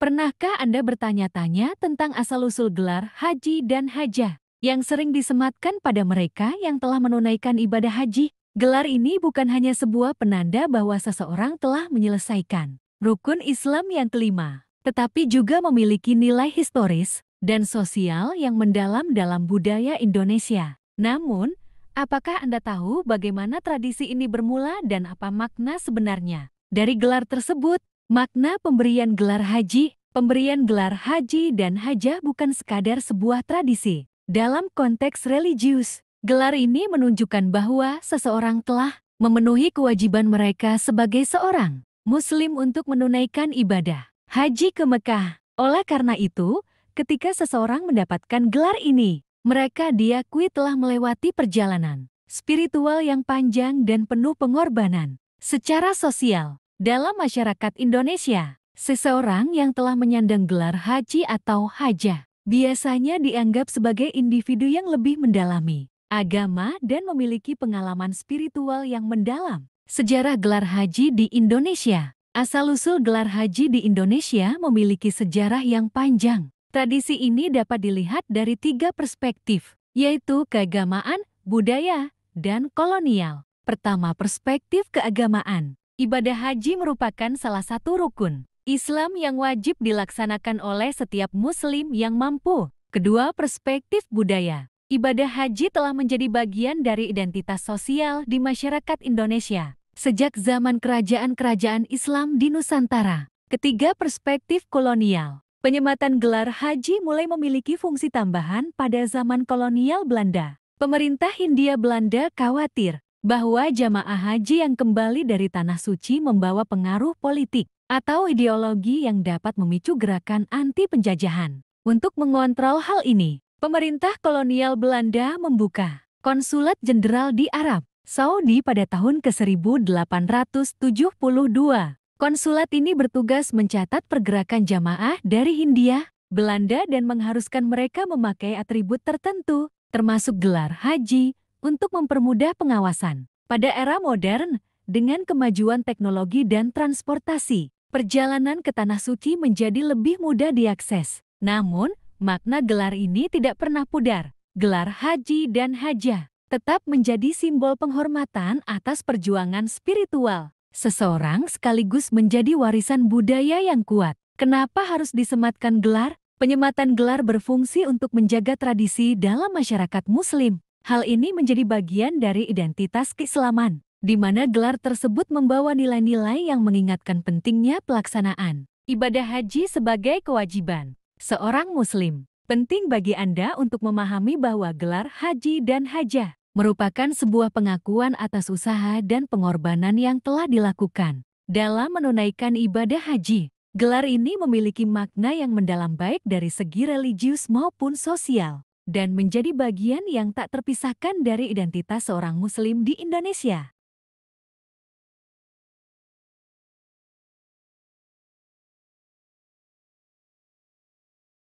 Pernahkah Anda bertanya-tanya tentang asal-usul gelar haji dan hajah yang sering disematkan pada mereka yang telah menunaikan ibadah haji? Gelar ini bukan hanya sebuah penanda bahwa seseorang telah menyelesaikan rukun Islam yang kelima, tetapi juga memiliki nilai historis dan sosial yang mendalam dalam budaya Indonesia. Namun, apakah Anda tahu bagaimana tradisi ini bermula dan apa makna sebenarnya dari gelar tersebut? Makna pemberian gelar haji. Pemberian gelar haji dan hajah bukan sekadar sebuah tradisi. Dalam konteks religius, gelar ini menunjukkan bahwa seseorang telah memenuhi kewajiban mereka sebagai seorang Muslim untuk menunaikan ibadah haji ke Mekah. Oleh karena itu, ketika seseorang mendapatkan gelar ini, mereka diakui telah melewati perjalanan spiritual yang panjang dan penuh pengorbanan. Secara sosial, dalam masyarakat Indonesia, seseorang yang telah menyandang gelar haji atau hajah biasanya dianggap sebagai individu yang lebih mendalami agama dan memiliki pengalaman spiritual yang mendalam. Sejarah gelar haji di Indonesia. Asal-usul gelar haji di Indonesia memiliki sejarah yang panjang. Tradisi ini dapat dilihat dari 3 perspektif, yaitu keagamaan, budaya, dan kolonial. Pertama, perspektif keagamaan. Ibadah haji merupakan salah satu rukun Islam yang wajib dilaksanakan oleh setiap Muslim yang mampu. Kedua, perspektif budaya. Ibadah haji telah menjadi bagian dari identitas sosial di masyarakat Indonesia sejak zaman kerajaan-kerajaan Islam di Nusantara. Ketiga, perspektif kolonial. Penyematan gelar haji mulai memiliki fungsi tambahan pada zaman kolonial Belanda. Pemerintah Hindia Belanda khawatir bahwa jamaah haji yang kembali dari Tanah Suci membawa pengaruh politik atau ideologi yang dapat memicu gerakan anti-penjajahan. Untuk mengontrol hal ini, pemerintah kolonial Belanda membuka konsulat jenderal di Arab Saudi pada tahun ke-1872. Konsulat ini bertugas mencatat pergerakan jamaah dari Hindia, Belanda dan mengharuskan mereka memakai atribut tertentu, termasuk gelar haji, untuk mempermudah pengawasan. Pada era modern, dengan kemajuan teknologi dan transportasi, perjalanan ke Tanah Suci menjadi lebih mudah diakses. Namun, makna gelar ini tidak pernah pudar. Gelar haji dan hajah tetap menjadi simbol penghormatan atas perjuangan spiritual seseorang sekaligus menjadi warisan budaya yang kuat. Kenapa harus disematkan gelar? Penyematan gelar berfungsi untuk menjaga tradisi dalam masyarakat Muslim. Hal ini menjadi bagian dari identitas keislaman, di mana gelar tersebut membawa nilai-nilai yang mengingatkan pentingnya pelaksanaan ibadah haji sebagai kewajiban seorang Muslim. Penting bagi Anda untuk memahami bahwa gelar haji dan hajah merupakan sebuah pengakuan atas usaha dan pengorbanan yang telah dilakukan dalam menunaikan ibadah haji. Gelar ini memiliki makna yang mendalam baik dari segi religius maupun sosial, dan menjadi bagian yang tak terpisahkan dari identitas seorang Muslim di Indonesia.